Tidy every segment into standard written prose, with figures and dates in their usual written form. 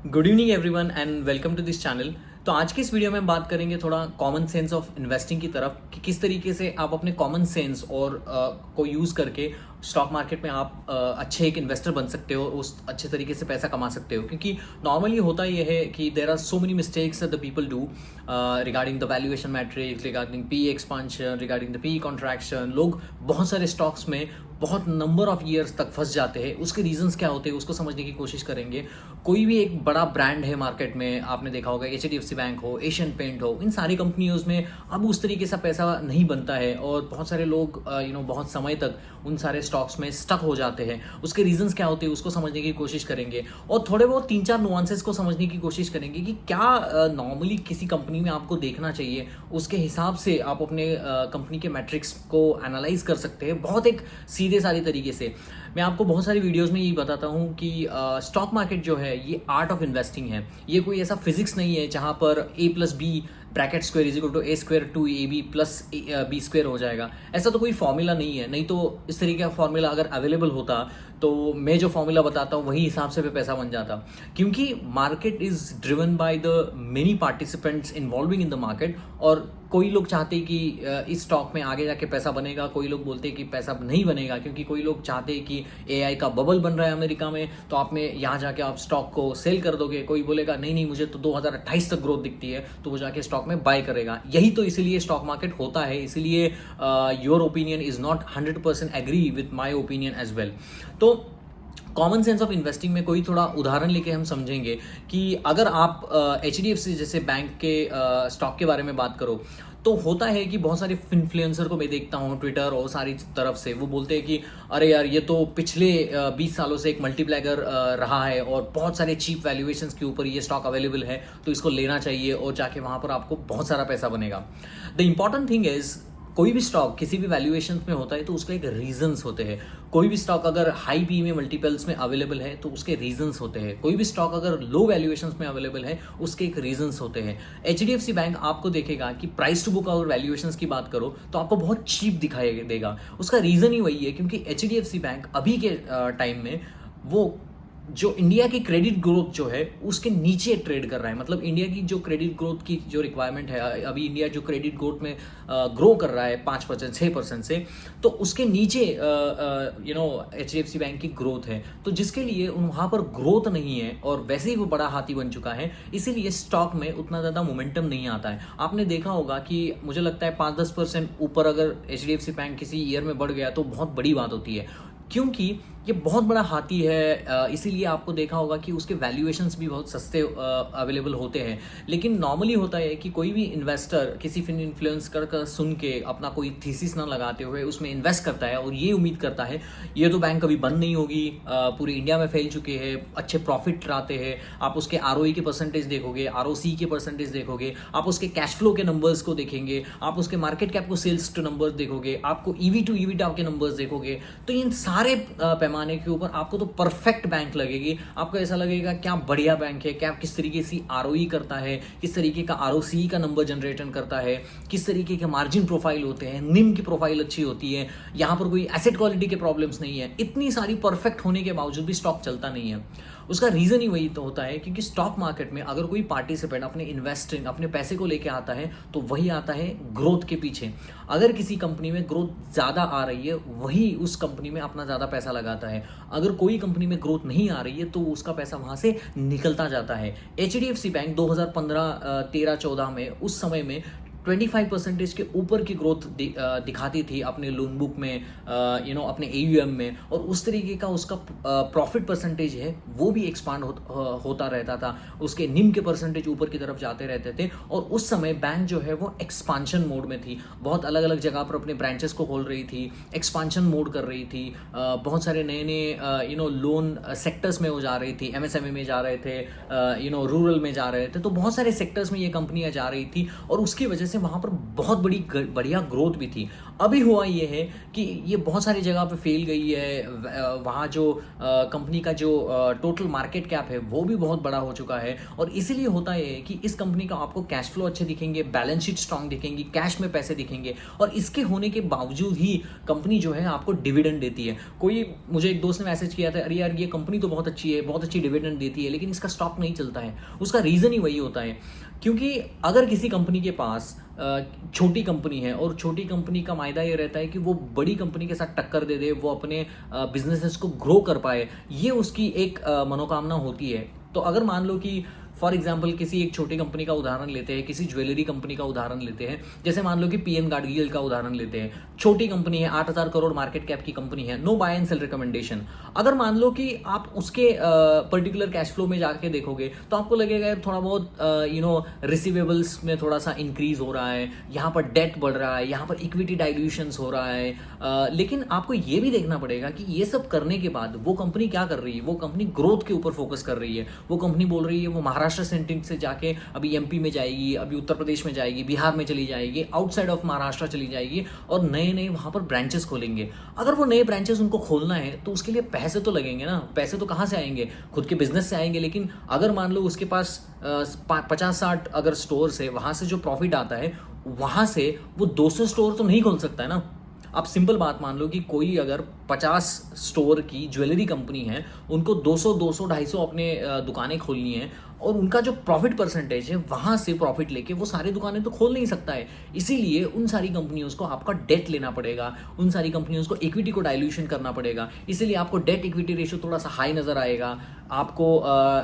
Good evening everyone and welcome to this channel. तो आज की इस वीडियो में हम बात करेंगे थोड़ा कॉमन सेंस ऑफ इन्वेस्टिंग की तरफ कि किस तरीके से आप अपने कॉमन सेंस और को यूज़ करके स्टॉक मार्केट में आप अच्छे एक इन्वेस्टर बन सकते हो, उस अच्छे तरीके से पैसा कमा सकते हो। क्योंकि नॉर्मली होता यह है कि there are so many mistakes the people do regarding the valuation matrix, regarding P expansion, regarding the P contraction. लोग बहुत सारे स्टॉक्स में बहुत नंबर ऑफ ईयर्स तक फंस जाते हैं। उसके रीजंस क्या होते हैं उसको समझने की कोशिश करेंगे। कोई भी एक बड़ा ब्रांड है मार्केट में, आपने देखा होगा HDFC बैंक हो, एशियन पेंट हो, इन सारी कंपनियों में अब उस तरीके से पैसा नहीं बनता है और बहुत सारे लोग बहुत समय तक उन सारे स्टॉक्स में स्टक हो जाते हैं। उसके रीजंस क्या होते हैं उसको समझने की कोशिश करेंगे और थोड़े बहुत 3-4 नुआंसेस को समझने की कोशिश करेंगे कि क्या नॉर्मली किसी कंपनी में आपको देखना चाहिए। उसके हिसाब से आप अपने कंपनी के मैट्रिक्स को एनालाइज कर सकते हैं बहुत एक सीधे साधे तरीके से। मैं आपको बहुत सारी वीडियोस में यही बताता हूँ कि स्टॉक मार्केट जो है ये आर्ट ऑफ इन्वेस्टिंग है। ये कोई ऐसा फिजिक्स नहीं है जहाँ पर A+B bracket square is equal to A square 2AB plus B square हो जाएगा। ऐसा तो कोई फॉर्मूला नहीं है। नहीं तो इस तरीके का फॉर्मूला अगर अवेलेबल होता तो मैं जो फॉर्मूला बताता हूँ वही हिसाब से पैसा बन जाता। क्योंकि market is driven by the many participants involving in the market. और कोई लोग चाहते हैं कि इस स्टॉक में आगे जाके पैसा बनेगा, कोई लोग बोलते हैं कि पैसा नहीं बनेगा। क्योंकि कोई लोग चाहते हैं कि AI का बबल बन रहा है अमेरिका में, तो आप में यहाँ जाके आप स्टॉक को सेल कर दोगे। कोई बोलेगा नहीं नहीं मुझे तो 2028 तक ग्रोथ दिखती है, तो वो जाके स्टॉक में बाय करेगा। यही तो इसीलिए स्टॉक मार्केट होता है। इसीलिए your opinion is not 100% agree with my opinion as well. तो कॉमन सेंस ऑफ इन्वेस्टिंग में कोई थोड़ा उदाहरण लेके हम समझेंगे कि अगर आप HDFC जैसे बैंक के स्टॉक के बारे में बात करो तो होता है कि बहुत सारे इन्फ्लुएंसर को मैं देखता हूँ ट्विटर और सारी तरफ से, वो बोलते हैं कि अरे यार ये तो पिछले 20 सालों से एक मल्टीप्लायर रहा है और बहुत सारे चीप वैल्यूएशंस के ऊपर ये स्टॉक अवेलेबल है, तो इसको लेना चाहिए और जाके वहाँ पर आपको बहुत सारा पैसा बनेगा। द इम्पॉर्टेंट थिंग इज कोई भी स्टॉक किसी भी वैल्यूएशन में होता है तो उसका एक रीजंस होते हैं। कोई भी स्टॉक अगर हाई पी में मल्टीपल्स में अवेलेबल है तो उसके रीजंस होते हैं। कोई भी स्टॉक अगर लो वैल्यूएशंस में अवेलेबल है उसके एक रीजंस होते हैं। HDFC बैंक आपको देखेगा कि प्राइस टू बुक और वैल्यूएशंस की बात करो तो आपको बहुत चीप दिखाई देगा। उसका रीजन ही वही है क्योंकि HDFC बैंक अभी के टाइम में वो जो इंडिया की क्रेडिट ग्रोथ जो है उसके नीचे ट्रेड कर रहा है। मतलब इंडिया की जो क्रेडिट ग्रोथ की जो रिक्वायरमेंट है, अभी इंडिया जो क्रेडिट ग्रोथ में ग्रो कर रहा है 5% 6% से, तो उसके नीचे HDFC बैंक की ग्रोथ है। तो जिसके लिए वहाँ पर ग्रोथ नहीं है और वैसे ही वो बड़ा हाथी बन चुका है, इसीलिए स्टॉक में उतना ज़्यादा मोमेंटम नहीं आता है। आपने देखा होगा कि मुझे लगता है 5-10% ऊपर अगर HDFC बैंक किसी ईयर में बढ़ गया तो बहुत बड़ी बात होती है, क्योंकि ये बहुत बड़ा हाथी है। इसीलिए आपको देखा होगा कि उसके वैल्यूएशंस भी बहुत सस्ते अवेलेबल होते हैं। लेकिन नॉर्मली होता है कि कोई भी इन्वेस्टर किसी इन्फ्लुएंसर का सुन के अपना कोई थीसिस ना लगाते हुए उसमें इन्वेस्ट करता है और ये उम्मीद करता है ये तो बैंक कभी बंद नहीं होगी, पूरी इंडिया में फैल चुके हैं, अच्छे प्रॉफिट आते हैं। आप उसके ROE के परसेंटेज देखोगे, ROC के परसेंटेज देखोगे, आप उसके कैश फ्लो के नंबर्स को देखेंगे, आप उसके मार्केट कैप को सेल्स टू नंबर्स देखोगे, आपको EV टू EBITDA के नंबर्स देखोगे, तो इन सारे पैमाने के ऊपर आपको तो परफेक्ट बैंक लगेगी। आपको ऐसा लगेगा क्या बढ़िया बैंक है, क्या किस तरीके से ROE करता है, किस तरीके का ROC का नंबर जनरेट करता है, किस तरीके के मार्जिन प्रोफाइल होते हैं, निम की प्रोफाइल अच्छी होती है, यहाँ पर कोई एसेट क्वालिटी के प्रॉब्लम्स नहीं है। इतनी सारी परफेक्ट होने के बावजूद भी स्टॉक चलता नहीं है। उसका रीजन ही वही तो होता है क्योंकि स्टॉक मार्केट में अगर कोई पार्टिसिपेंट अपने इन्वेस्टिंग अपने पैसे को लेके आता है तो वही आता है ग्रोथ के पीछे। अगर किसी कंपनी में ग्रोथ ज़्यादा आ रही है वही उस कंपनी में अपना ज़्यादा पैसा लगाता है। अगर कोई कंपनी में ग्रोथ नहीं आ रही है तो उसका पैसा वहाँ से निकलता जाता है। HDFC बैंक 2015, 13, 14 में उस समय में 25% के ऊपर की ग्रोथ दिखाती थी अपने लोन बुक में, अपने AUM में, और उस तरीके का उसका प्रॉफिट परसेंटेज है वो भी एक्सपांड होता रहता था। उसके निम के परसेंटेज ऊपर की तरफ जाते रहते थे और उस समय बैंक जो है वो एक्सपांशन मोड में थी। बहुत अलग अलग जगह पर अपने ब्रांचेस को खोल रही थी, एक्सपांशन मोड कर रही थी, बहुत सारे नए नए लोन सेक्टर्स में वो जा रही थी, MSME में जा रहे थे, रूरल में जा रहे थे। तो बहुत सारे सेक्टर्स में ये कंपनियां जा रही थी और उसकी वजह से वहाँ पर बहुत बढ़िया ग्रोथ भी थी। अभी हुआ ये है कि ये बहुत सारी जगह पे फेल गई है, वहाँ जो कंपनी का जो टोटल मार्केट कैप है वो भी बहुत बड़ा हो चुका है। और इसीलिए होता ये है कि इस कंपनी का आपको कैश फ्लो अच्छे दिखेंगे, बैलेंस शीट स्ट्रांग दिखेंगी, कैश में पैसे दिखेंगे, और इसके होने के बावजूद ही कंपनी जो है आपको डिविडेंड देती है। कोई मुझे एक दोस्त ने मैसेज किया था, अरे यार ये कंपनी तो बहुत अच्छी है, बहुत अच्छी डिविडेंड देती है, लेकिन इसका स्टॉक नहीं चलता है। उसका रीज़न ही वही होता है, क्योंकि अगर किसी कंपनी के पास छोटी कंपनी है, और छोटी कंपनी का मायदा ये रहता है कि वो बड़ी कंपनी के साथ टक्कर दे दे, वो अपने बिजनेसेस को ग्रो कर पाए, ये उसकी एक मनोकामना होती है। तो अगर मान लो कि फॉर एग्जाम्पल किसी एक छोटी कंपनी का उदाहरण लेते हैं, किसी ज्वेलरी कंपनी का उदाहरण लेते हैं, जैसे मान लो कि पीएन गाडगिल का उदाहरण लेते हैं। छोटी कंपनी है, 8,000 करोड़ मार्केट कैप की कंपनी है, no buy and sell recommendation. अगर मान लो कि आप उसके पर्टिकुलर कैश फ्लो में जाके देखोगे तो आपको लगेगा यार थोड़ा बहुत रिसीवेबल्स में थोड़ा सा इंक्रीज हो रहा है, यहाँ पर डेट बढ़ रहा है, यहाँ पर इक्विटी डाइल्यूशंस हो रहा है, लेकिन आपको ये भी देखना पड़ेगा कि ये सब करने के बाद वो कंपनी क्या कर रही है। वो कंपनी ग्रोथ के ऊपर फोकस कर रही है। वो कंपनी बोल रही है वो महाराष्ट्र सेंटिंग से जाके अभी एमपी में जाएगी, अभी उत्तर प्रदेश में जाएगी, बिहार में चली जाएगी, आउटसाइड ऑफ महाराष्ट्र चली जाएगी, और नए नए वहां पर ब्रांचेस खोलेंगे। अगर वो नए ब्रांचेस उनको खोलना है तो उसके लिए पैसे तो लगेंगे ना। पैसे तो कहाँ से आएंगे, खुद के बिजनेस से आएंगे। लेकिन अगर मान लो उसके पास 50-60 अगर स्टोर्स है, वहां से जो प्रॉफिट आता है वहां से वो 200 स्टोर तो नहीं खोल सकता है ना। आप सिंपल बात मान लो कि कोई अगर 50 स्टोर की ज्वेलरी कंपनी है, उनको 200, 250 अपने दुकानें खोलनी है, और उनका जो प्रॉफिट परसेंटेज है वहाँ से प्रॉफिट लेके वो सारी दुकानें तो खोल नहीं सकता है। इसीलिए उन सारी कंपनियों को आपका डेट लेना पड़ेगा, उन सारी कंपनियों को इक्विटी को डाइल्यूशन करना पड़ेगा। इसीलिए आपको डेट इक्विटी रेशियो थोड़ा सा हाई नज़र आएगा, आपको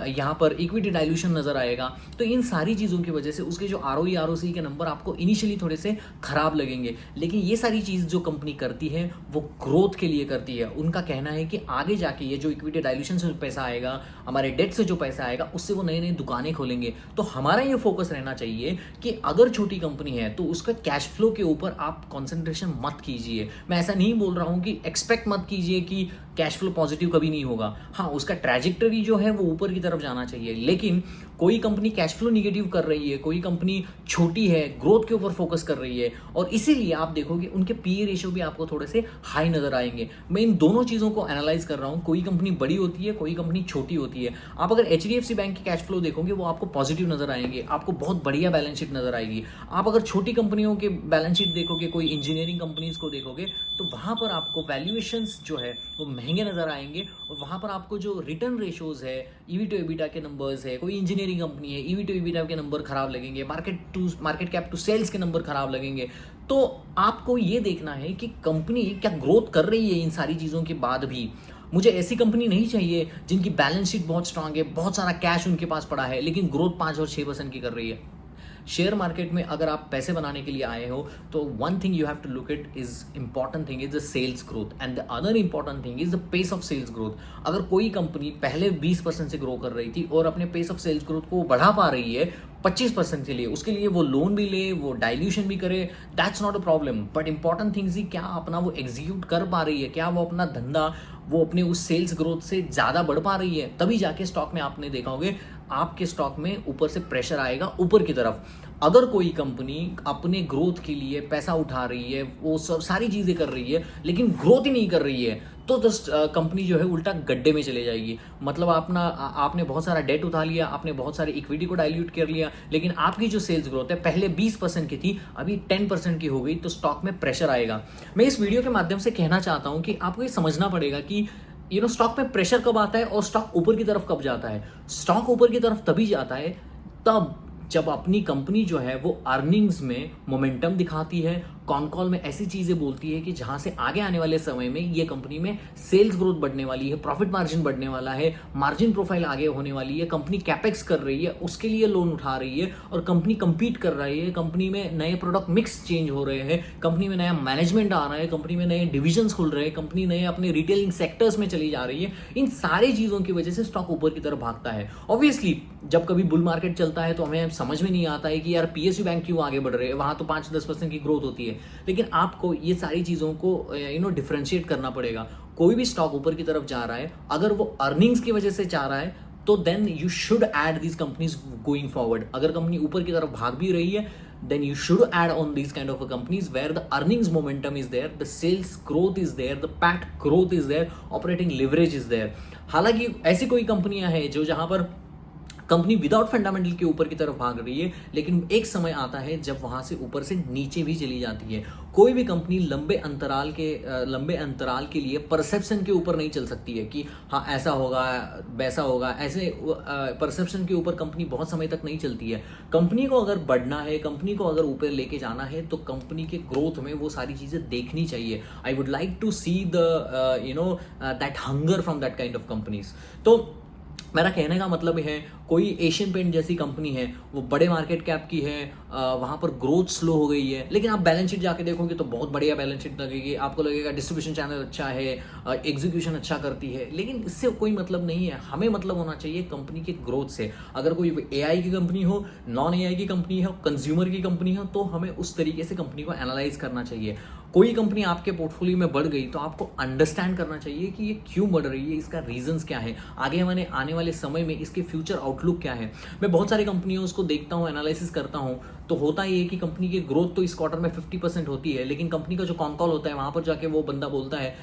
यहाँ पर इक्विटी डाइल्यूशन नज़र आएगा। तो इन सारी चीज़ों की वजह से उसके जो ROE ROC के नंबर आपको इनिशियली थोड़े से खराब लगेंगे। लेकिन ये सारी चीज़ जो कंपनी करती है वो ग्रोथ के लिए करती है। उनका कहना है कि आगे जाके ये जो इक्विटी डाइल्यूशन से पैसा आएगा, हमारे डेट से जो पैसा आएगा, उससे वो नए दुकानें खोलेंगे। तो हमारा ये फोकस रहना चाहिए कि अगर छोटी कंपनी है तो उसका कैश फ्लो के ऊपर आप कंसंट्रेशन मत कीजिए। मैं ऐसा नहीं बोल रहा हूं कि एक्सपेक्ट मत कीजिए कि कैश फ्लो पॉजिटिव कभी नहीं होगा। हाँ, उसका ट्रैजेक्टरी जो है वो ऊपर की तरफ जाना चाहिए। लेकिन कोई कंपनी कैश फ्लो निगेटिव कर रही है, कोई कंपनी छोटी है, ग्रोथ के ऊपर फोकस कर रही है, और इसीलिए आप देखोगे उनके पीए रेशियो भी आपको थोड़े से हाई नजर आएंगे। मैं इन दोनों चीज़ों को एनालाइज कर रहा हूँ। कोई कंपनी बड़ी होती है, कोई कंपनी छोटी होती है। आप अगर HDFC बैंक की कैश फ्लो देखोगे वो आपको पॉजिटिव नजर आएंगे, आपको बहुत बढ़िया बैलेंस शीट नजर आएगी। आप अगर छोटी कंपनियों के बैलेंस शीट देखोगे, कोई इंजीनियरिंग कंपनीज को देखोगे, तो वहाँ पर आपको वैल्यूएशंस जो है वो महंगे नजर आएंगे, और वहाँ पर आपको जो रिटर्न रेशियोज है, ईवी टू एबिटा के नंबर्स है, कोई इंजीनियरिंग कंपनी है, ईवी टू एबिटा के नंबर खराब लगेंगे, मार्केट कैप टू सेल्स के नंबर खराब लगेंगे। तो आपको ये देखना है कि कंपनी क्या ग्रोथ कर रही है इन सारी चीज़ों के बाद भी। मुझे ऐसी कंपनी नहीं चाहिए जिनकी बैलेंस शीट बहुत स्ट्रांग है, बहुत सारा कैश उनके पास पड़ा है, लेकिन ग्रोथ 5 और 6% की कर रही है। शेयर मार्केट में अगर आप पैसे बनाने के लिए आए हो तो one thing you have to look it is important thing is the sales growth, and the other important thing is the pace of sales growth. अगर कोई कंपनी पहले 20% से ग्रो कर रही थी और अपने पेस ऑफ सेल्स ग्रोथ को बढ़ा पा रही है 25% के लिए, उसके लिए वो लोन भी ले, वो डाइल्यूशन भी करे, that's not a problem. But important things ही क्या अपना वो एग्जीक्यूट कर पा रही है, क्या वो अपना धंधा वो अपने उस सेल्स ग्रोथ से ज़्यादा बढ़ पा रही है, तभी जाके स्टॉक में आपने देखा होगा आपके स्टॉक में ऊपर से प्रेशर आएगा ऊपर की तरफ। अगर कोई कंपनी अपने ग्रोथ के लिए पैसा उठा रही है, वो सब सारी चीज़ें कर रही है, लेकिन ग्रोथ ही नहीं कर रही है, तो कंपनी जो है उल्टा गड्ढे में चले जाएगी। मतलब आपने बहुत सारा डेट उठा लिया, आपने बहुत सारी इक्विटी को डाइल्यूट कर लिया, लेकिन आपकी जो सेल्स ग्रोथ है पहले 20% की थी, अभी 10% की हो गई, तो स्टॉक में प्रेशर आएगा। मैं इस वीडियो के माध्यम से कहना चाहता हूं कि आपको ये समझना पड़ेगा कि स्टॉक में प्रेशर कब आता है और स्टॉक ऊपर की तरफ कब जाता है। स्टॉक ऊपर की तरफ तभी जाता है तब जब अपनी कंपनी जो है वो अर्निंग्स में मोमेंटम दिखाती है, कॉन कॉल में ऐसी चीज़ें बोलती है कि जहां से आगे आने वाले समय में ये कंपनी में सेल्स ग्रोथ बढ़ने वाली है, प्रॉफिट मार्जिन बढ़ने वाला है, मार्जिन प्रोफाइल आगे होने वाली है, कंपनी कैपेक्स कर रही है, उसके लिए लोन उठा रही है, और कंपनी कंपीट कर रही है, कंपनी में नए प्रोडक्ट मिक्स चेंज हो रहे हैं, कंपनी में नया मैनेजमेंट आ रहा है, कंपनी में नए डिविजन्स खुल रहे हैं, कंपनी नए अपने रिटेलिंग सेक्टर्स में चली जा रही है। इन सारी चीज़ों की वजह से स्टॉक ऊपर की तरफ भागता है। ऑब्वियसली जब कभी बुल मार्केट चलता है तो हमें समझ में नहीं आता है कि यार PSU बैंक क्यों आगे बढ़ रहे हैं, वहां तो 5-10% की ग्रोथ होती है, लेकिन आपको ये सारी चीज़ों को डिफरेंशिएट करना पड़ेगा। कोई भी स्टॉक ऊपर की तरफ जा रहा है, अगर वो अर्निंग्स की वजह से जा रहा है तो then you should add these companies going forward. अगर कंपनी ऊपर की तरफ भाग भी रही है then you should add on these kind of companies where the earnings momentum is there, the sales growth is there, the PAT growth is there, operating leverage is there. हालांकि ऐसी कोई कंपनियां हैं जो जहां पर कंपनी विदाउट फंडामेंटल के ऊपर की तरफ भाग रही है, लेकिन एक समय आता है जब वहां से ऊपर से नीचे भी चली जाती है. कोई भी कंपनी लंबे अंतराल के लिए परसेप्शन के ऊपर नहीं चल सकती है कि हाँ ऐसा होगा वैसा होगा. ऐसे परसेप्शन के ऊपर कंपनी बहुत समय तक नहीं चलती है. कंपनी को अगर बढ़ना है, कंपनी को अगर ऊपर लेके जाना है, तो कंपनी के ग्रोथ में वो सारी चीज़ें देखनी चाहिए. I would like to see the that hunger from that kind of companies. तो मेरा कहने का मतलब है, कोई एशियन पेंट जैसी कंपनी है, वो बड़े मार्केट कैप की है, वहाँ पर ग्रोथ स्लो हो गई है, लेकिन आप बैलेंस शीट जाके देखोगे तो बहुत बढ़िया बैलेंस शीट लगेगी. आपको लगेगा डिस्ट्रीब्यूशन चैनल अच्छा है, एग्जीक्यूशन अच्छा करती है, लेकिन इससे कोई मतलब नहीं है. हमें मतलब होना चाहिए कंपनी के ग्रोथ से. अगर कोई AI की कंपनी हो, नॉन AI की कंपनी हो, कंज्यूमर की कंपनी हो, तो हमें उस तरीके से कंपनी को एनालाइज करना चाहिए. कोई कंपनी आपके पोर्टफोलियो में बढ़ गई तो आपको अंडरस्टैंड करना चाहिए कि ये क्यों बढ़ रही है, इसका रीजंस क्या है, आगे मैंने आने वाले समय में इसके फ्यूचर आउटलुक क्या है. मैं बहुत सारी कंपनियों उसको देखता हूँ, एनालिसिस करता हूँ, तो होता ये है कि कंपनी की ग्रोथ तो इस क्वार्टर में 50% होती है, लेकिन कंपनी का जो कॉन कॉल होता है वहाँ पर जाके वो बंदा बोलता है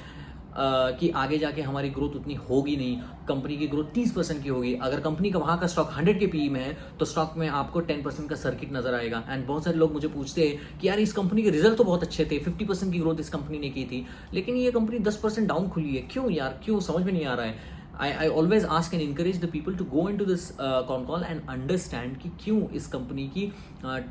कि आगे जाके हमारी ग्रोथ उतनी होगी नहीं, कंपनी की ग्रोथ 30% की होगी. अगर कंपनी का वहाँ का स्टॉक 100 के PE में है तो स्टॉक में आपको 10% का सर्किट नजर आएगा. एंड बहुत सारे लोग मुझे पूछते हैं कि यार इस कंपनी के रिजल्ट तो बहुत अच्छे थे, 50% की ग्रोथ इस कंपनी ने की थी, लेकिन ये कंपनी 10% डाउन खुली है, क्यों यार, क्यों, समझ में नहीं आ रहा है. I always ask and encourage the people to go into this con call and understand कि क्यों इस कंपनी की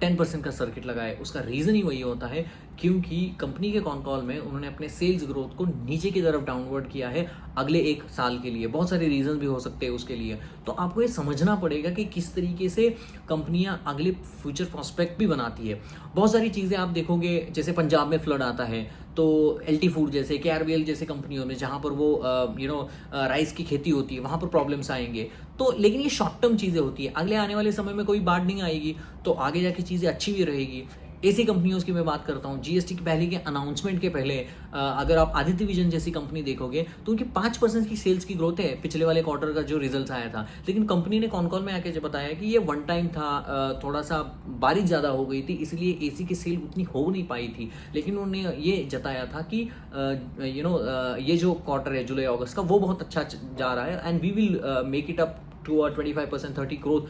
10% का सर्किट लगा है. उसका रीज़न ही वही होता है क्योंकि कंपनी के कॉन कॉल में उन्होंने अपने सेल्स ग्रोथ को नीचे की तरफ डाउनवर्ड किया है अगले 1 साल के लिए. बहुत सारे रीजन भी हो सकते हैं उसके लिए. तो आपको ये समझना पड़ेगा कि किस तरीके से कंपनियां अगले फ्यूचर प्रॉस्पेक्ट भी बनाती है. बहुत सारी चीज़ें आप देखोगे, जैसे पंजाब में फ्लड आता है तो LT फूड जैसे, KRBL जैसे कंपनियों में जहाँ पर वो राइस की खेती होती है, वहाँ पर प्रॉब्लम्स आएंगे. तो लेकिन ये शॉर्ट टर्म चीज़ें होती है, अगले आने वाले समय में कोई बाढ़ नहीं आएगी, तो आगे जाके चीज़ें अच्छी भी रहेगी. ऐसी कंपनियों की मैं बात करता हूँ, GST की पहले के अनाउंसमेंट के पहले अगर आप आदित्य विजन जैसी कंपनी देखोगे तो उनकी 5% की सेल्स की ग्रोथ है पिछले वाले क्वार्टर का जो रिजल्ट आया था. लेकिन कंपनी ने कॉन कॉल में आके जब बताया कि ये वन टाइम था, थोड़ा सा बारिश ज़्यादा हो गई थी इसलिए AC की सेल उतनी हो नहीं पाई थी, लेकिन उन्होंने ये जताया था कि ये जो क्वार्टर है जुलाई अगस्त का वो बहुत अच्छा जा रहा है and we will make it up to a 25% 30 growth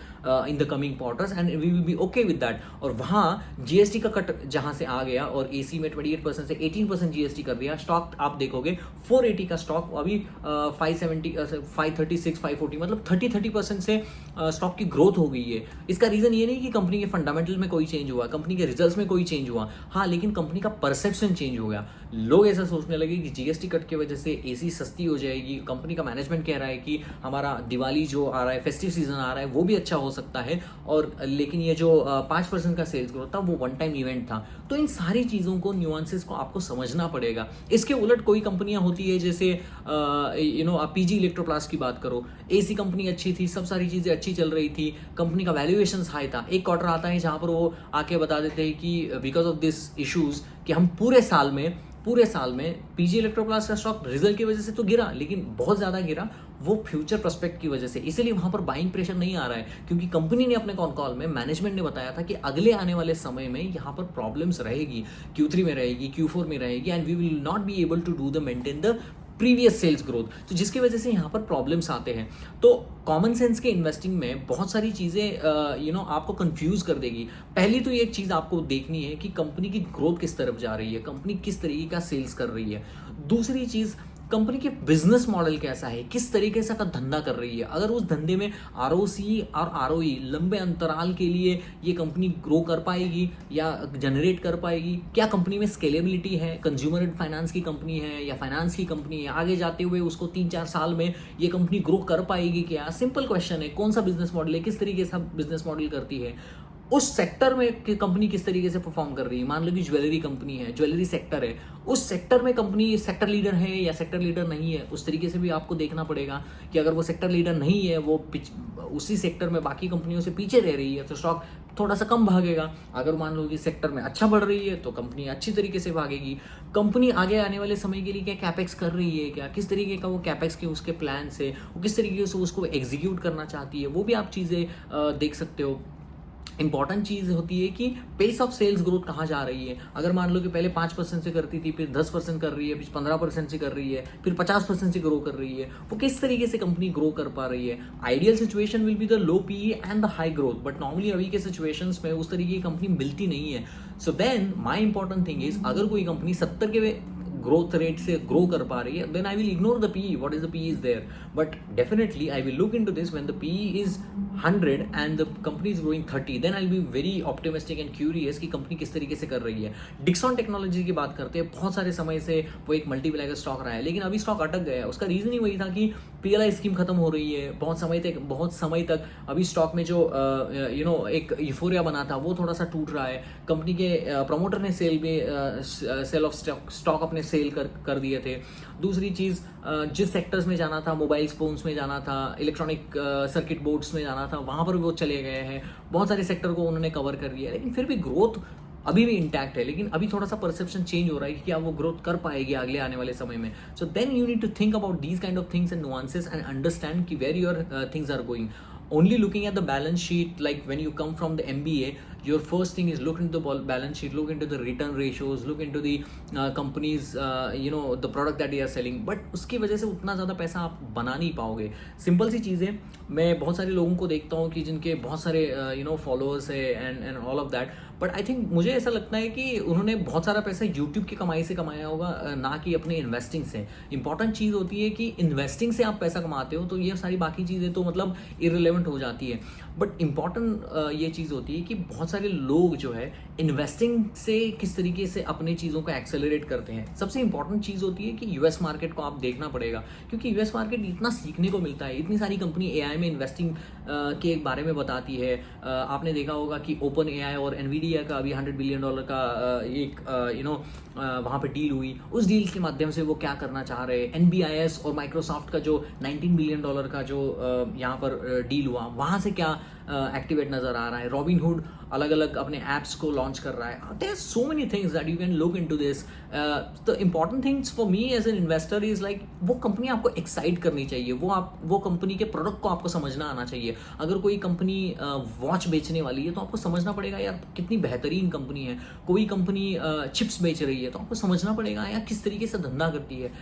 in the coming quarters and we will be okay with that. और वहाँ GST का कट जहाँ से आ गया और AC में 28% से 18% GST कर दिया, स्टॉक आप देखोगे 480 का स्टॉक अभी 570 536 540 मतलब 30% से स्टॉक की ग्रोथ हो गई है. इसका रीज़न ये नहीं कि कंपनी के फंडामेंटल में कोई चेंज हुआ, कंपनी के रिजल्ट्स में कोई चेंज हुआ, हाँ, लेकिन कंपनी का परसेप्शन चेंज हो गया. लोग ऐसा सोचने लगे कि GST कट की वजह से AC सस्ती हो जाएगी. कंपनी का मैनेजमेंट कह रहा है कि हमारा दिवाली जो आ रहा है, फेस्टिव सीजन आ रहा है, वो भी अच्छा हो सकता है, और लेकिन ये जो 5% का सेल्स ग्रोथ था वो वन टाइम इवेंट था. तो इन सारी चीज़ों को, न्यूआंसेस को आपको समझना पड़ेगा. इसके उलट कोई कंपनियां होती है जैसे आप PG इलेक्ट्रोप्लास्ट की बात करो, AC कंपनी अच्छी थी, सब सारी चीज़ें अच्छी चल रही थी, कंपनी का वैल्यूएशन हाई था. एक क्वार्टर आता है जहाँ पर वो आके बता देते हैं कि बिकॉज ऑफ दिस इशूज़ कि हम पूरे साल में PG इलेक्ट्रोप्लास्ट का स्टॉक रिजल्ट की वजह से तो गिरा, लेकिन बहुत ज़्यादा गिरा वो फ्यूचर प्रोस्पेक्ट की वजह से. इसलिए वहाँ पर बाइंग प्रेशर नहीं आ रहा है क्योंकि कंपनी ने अपने कॉन कॉल में, मैनेजमेंट ने बताया था कि अगले आने वाले समय में यहाँ पर प्रॉब्लम्स रहेगी, Q3 में रहेगी, Q4 में रहेगी and we will not be able to do the maintain the previous sales growth. तो जिसकी वजह से यहाँ पर प्रॉब्लम्स आते हैं. तो कॉमन सेंस के इन्वेस्टिंग में बहुत सारी चीज़ें आपको कंफ्यूज कर देगी. पहली तो ये एक चीज़ आपको देखनी है कि कंपनी की ग्रोथ किस तरफ जा रही है, कंपनी किस तरीके का सेल्स कर रही है. दूसरी चीज़, कंपनी के बिजनेस मॉडल कैसा है, किस तरीके से का धंधा कर रही है. अगर उस धंधे में ROC और ROE लंबे अंतराल के लिए ये कंपनी ग्रो कर पाएगी या जनरेट कर पाएगी, क्या कंपनी में स्केलेबिलिटी है, कंज्यूमर फाइनेंस की कंपनी है या फाइनेंस की कंपनी है, आगे जाते हुए उसको 3-4 साल में ये कंपनी ग्रो कर पाएगी क्या. सिंपल क्वेश्चन है. कौन सा बिजनेस मॉडल है, किस तरीके से बिजनेस मॉडल करती है, उस सेक्टर में कंपनी किस तरीके से परफॉर्म कर रही है. मान लो कि ज्वेलरी कंपनी है, ज्वेलरी सेक्टर है, उस सेक्टर में कंपनी सेक्टर लीडर है या सेक्टर लीडर नहीं है, उस तरीके से भी आपको देखना पड़ेगा कि अगर वो सेक्टर लीडर नहीं है, वो उसी सेक्टर में बाकी कंपनियों से पीछे रह रही है, तो स्टॉक थोड़ा सा कम भागेगा. अगर मान लो कि सेक्टर में अच्छा बढ़ रही है तो कंपनी अच्छी तरीके से भागेगी. कंपनी आगे आने वाले समय के लिए क्या कैपेक्स कर रही है, क्या किस तरीके का वो कैपेक्स के उसके प्लान से, वो किस तरीके से उसको एग्जीक्यूट करना चाहती है, वो भी आप चीज़ें देख सकते हो. इंपॉर्टेंट चीज़ होती है कि पेस ऑफ सेल्स ग्रोथ कहाँ जा रही है। अगर मान लो कि पहले 5% से करती थी, फिर 10% कर रही है, फिर 15% से कर रही है, फिर 50% से ग्रो कर रही है, वो किस तरीके से कंपनी ग्रो कर पा रही है। Ideal situation will be the low PE and the high growth, but normally अभी के सिचुएशंस में उस तरीके की कंपनी मिलती नहीं है। So then my important thing is, अगर कोई कंपनी 70 के ग्रोथ रेट से ग्रो कर पा रही है, then I will ignore the PE, what is the PE is there, but definitely I will look into this when the PE is 100 and the company is growing 30, then I will be very optimistic and curious कि company किस तरीके से कर रही है। Dixon technology की बात करते हैं, बहुत सारे समय से वो एक मल्टीप्लाई का स्टॉक रहा है, लेकिन अभी स्टॉक अटक गया है। उसका रीजन ही वही था कि पीएलआई स्कीम खत्म हो रही है, बहुत समय तक अभी स्टॉक में जो एक यूफोरिया बना था वो थोड़ा सा टूट रहा है। कंपनी के प्रमोटर ने सेल ऑफ स्टॉक अपने सेल कर दिए थे। दूसरी चीज़, जिस सेक्टर्स में जाना था, मोबाइल फोन्स में जाना था, इलेक्ट्रॉनिक सर्किट बोर्ड्स में जाना था, वहाँ पर वो चले गए हैं। बहुत सारे सेक्टर को उन्होंने कवर कर लिया, लेकिन फिर भी ग्रोथ अभी भी इंटैक्ट है। लेकिन अभी थोड़ा सा परसेप्शन चेंज हो रहा है कि क्या वो ग्रोथ कर पाएगी अगले आने वाले समय में। So then you need to think about these kind of things and nuances and understand कि where your things are going. Only looking at the balance sheet, like when you come from the MBA, your first thing is look into the balance sheet, look into the return ratios, look into the companies, the product that they are selling. But उसकी वजह से उतना ज़्यादा पैसा आप बना नहीं पाओगे. सिंपल सी चीज़ है, मैं बहुत सारे लोगों को देखता हूँ कि जिनके बहुत सारे फॉलोअर्स है and all of that, but I think मुझे ऐसा लगता है कि उन्होंने बहुत सारा पैसा यूट्यूब की कमाई से कमाया होगा, ना कि अपने इन्वेस्टिंग से. इंपॉर्टेंट चीज़ होती है कि इन्वेस्टिंग से आप पैसा कमाते हो तो ये सारी बाकी चीज़ें तो मतलब इररिलेवेंट हो जाती है. बट इंपॉर्टेंट ये चीज़ होती है कि बहुत सारे लोग जो है इन्वेस्टिंग से किस तरीके से अपने चीज़ों को एक्सेलरेट करते हैं. सबसे इंपॉर्टेंट चीज़ होती है कि यूएस मार्केट को आप देखना पड़ेगा, क्योंकि यूएस मार्केट इतना सीखने को मिलता है. इतनी सारी कंपनी एआई में इन्वेस्टिंग के बारे में बताती है. आपने देखा होगा कि ओपन एआई और एनवीडिया का अभी $100 बिलियन का एक वहाँ पे डील हुई. उस डील के माध्यम से वो क्या करना चाह रहे हैं. एनबीआईएस और माइक्रोसॉफ्ट का जो $19 बिलियन का जो यहाँ पर डील हुआ, वहाँ से क्या एक्टिवेट नज़र आ रहा है. रॉबिनहुड अलग अलग अपने ऐप्स को लॉन्च कर रहा है. There are so many things that you can look into this. The important things for me as an investor is like वो कंपनी आपको एक्साइट करनी चाहिए, वो कंपनी के प्रोडक्ट को आपको समझना आना चाहिए. अगर कोई कंपनी वॉच बेचने वाली है तो आपको समझना पड़ेगा यार कितनी बेहतरीन कंपनी है. कोई कंपनी चिप्स बेच रही है तो आपको समझना पड़ेगा यार किस तरीके से धंधा करती है,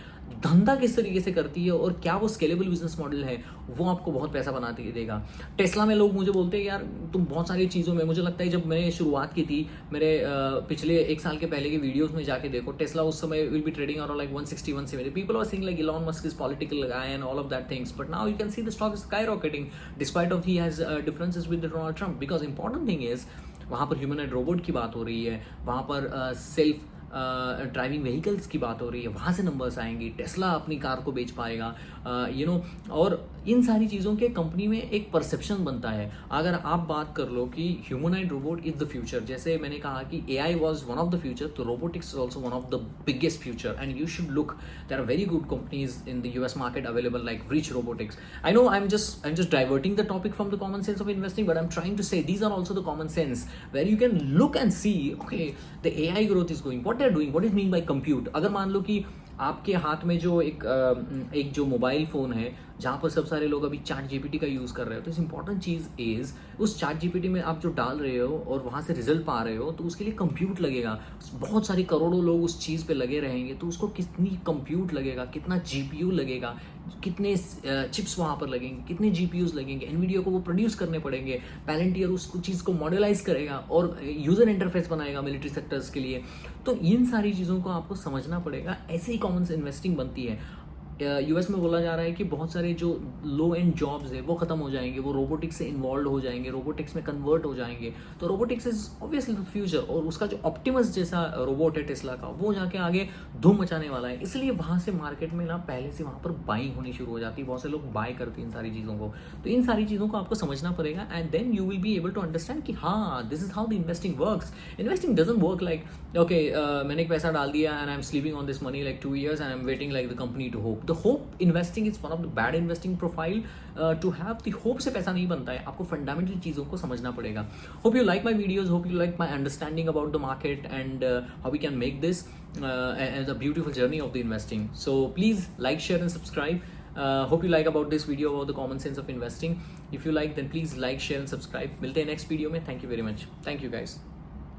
धंधा किस तरीके से करती है और क्या वो स्केलेबल बिजनेस मॉडल है, वो आपको बहुत पैसा बनाते देगा. टेस्ला में लोग मुझे बोलते हैं यार तुम बहुत सारी चीज़ों में, मुझे लगता है जब मैंने शुरुआत की थी मेरे पिछले एक साल के पहले के वीडियोस में जाके देखो, टेस्ला उस समय will be trading around like 160-170. People are saying like Elon Musk is political guy and all of that things, but now you can see the stock is skyrocketing despite of he has differences with Donald Trump. Because important thing is वहाँ पर humanoid robot की बात हो रही है, वहाँ पर self driving vehicles की बात हो रही है, वहाँ से नंबर्स आएंगी. टेस्ला अपनी कार को बेच पाएगा, और इन सारी चीज़ों के कंपनी में एक परसेप्शन बनता है. अगर आप बात कर लो कि humanoid robot is the future, जैसे मैंने कहा कि AI was one of the future, तो robotics is also one of the biggest future and you should look. There are very good companies in the US market available like rich robotics. I know I am just diverting the topic from the common sense of investing, but I am trying to say these are also the common sense where you can look and see okay the AI growth is going, what they are doing, what is mean by compute. अगर मान लो कि आपके हाथ में जो एक जो mobile phone है जहाँ पर सब सारे लोग अभी चैट जीपीटी का यूज़ कर रहे हो, तो इस इंपॉर्टेंट चीज़ इज़ उस चैट जीपीटी में आप जो डाल रहे हो और वहाँ से रिजल्ट पा रहे हो तो उसके लिए कंप्यूट लगेगा. बहुत सारी करोड़ों लोग उस चीज़ पे लगे रहेंगे तो उसको कितनी कंप्यूट लगेगा, कितना जीपीयू लगेगा, कितने चिप्स वहाँ पर लगेंगे, कितने जीपीयूज लगेंगे. एनवीडिया को वो प्रोड्यूस करने पड़ेंगे. पैलेंटियर उस चीज़ को मॉडलाइज करेगा और यूज़र इंटरफेस बनाएगा मिलिट्री सेक्टर्स के लिए. तो इन सारी चीज़ों को आपको समझना पड़ेगा. ऐसे ही कॉमन इन्वेस्टिंग बनती है. यूएस में बोला जा रहा है कि बहुत सारे जो लो एंड जॉब्स है वो खत्म हो जाएंगे, वो रोबोटिक्स से इन्वॉल्व हो जाएंगे, रोबोटिक्स में कन्वर्ट हो जाएंगे. तो robotics is obviously the future, और उसका जो ऑप्टिमस जैसा रोबोट है टेस्ला का, वो जाके आगे धूम मचाने वाला है. इसलिए वहाँ से मार्केट में ना पहले से वहाँ पर बाइंग होनी शुरू हो जाती है. बहुत से लोग बाय करते हैं इन सारी चीज़ों को. तो इन सारी चीज़ों को आपको समझना पड़ेगा and then you will be able to understand कि हाँ this is how the investing works. Investing doesn't work like okay मैंने एक पैसा डाल दिया and I am sleeping on this money like 2 years and I am waiting like the company to hope. The hope investing is one of the bad investing profile. To have the hope से पैसा नहीं बनता है, आपको fundamental चीज़ों को समझना पड़ेगा. Hope you like my videos, hope you like my understanding about the market and how we can make this as a beautiful journey of the investing. So please like, share and subscribe. Hope you like about this video about the common sense of investing. If you like then please like share and subscribe. मिलते हैं next video में. Thank you very much. Thank you guys.